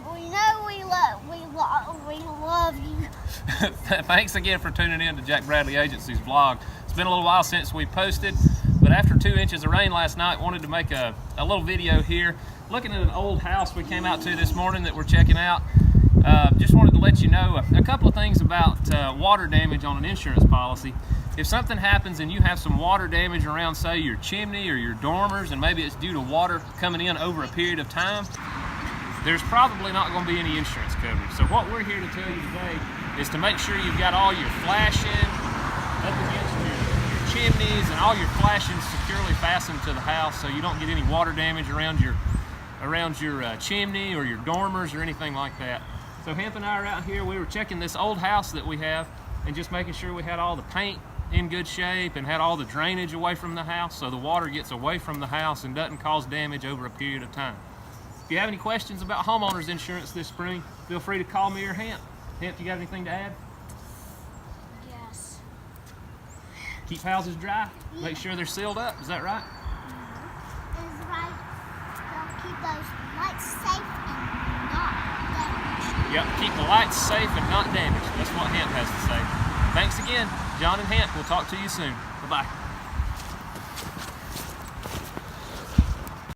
dog. We know we love you. Thanks again for tuning in to Jack Bradley Agency's vlog. It's been a little while since we posted, but after 2 inches of rain last night, wanted to make a little video here looking at an old house we came out to this morning that we're checking out. Just wanted to let you know a couple of things about water damage on an insurance policy. If something happens and you have some water damage around, say, your chimney or your dormers, and maybe it's due to water coming in over a period of time, there's probably not going to be any insurance coverage. So what we're here to tell you today is to make sure you've got all your flashing up against your chimneys and all your flashing securely fastened to the house, so you don't get any water damage around your chimney or your dormers or anything like that. So Hamp and I are out here. We were checking this old house that we have and just making sure we had all the paint in good shape and had all the drainage away from the house, so the water gets away from the house and doesn't cause damage over a period of time. If you have any questions about homeowners insurance this spring, feel free to call me or Hamp. Hamp, you got anything to add? Yes. Keep houses dry. Yeah. Make sure they're sealed up. Is that right? Is right. Don't keep those lights safe and not damaged. Yep, keep the lights safe and not damaged. That's what Hamp has to say. Thanks again, John and Hamp. We'll talk to you soon. Bye-bye.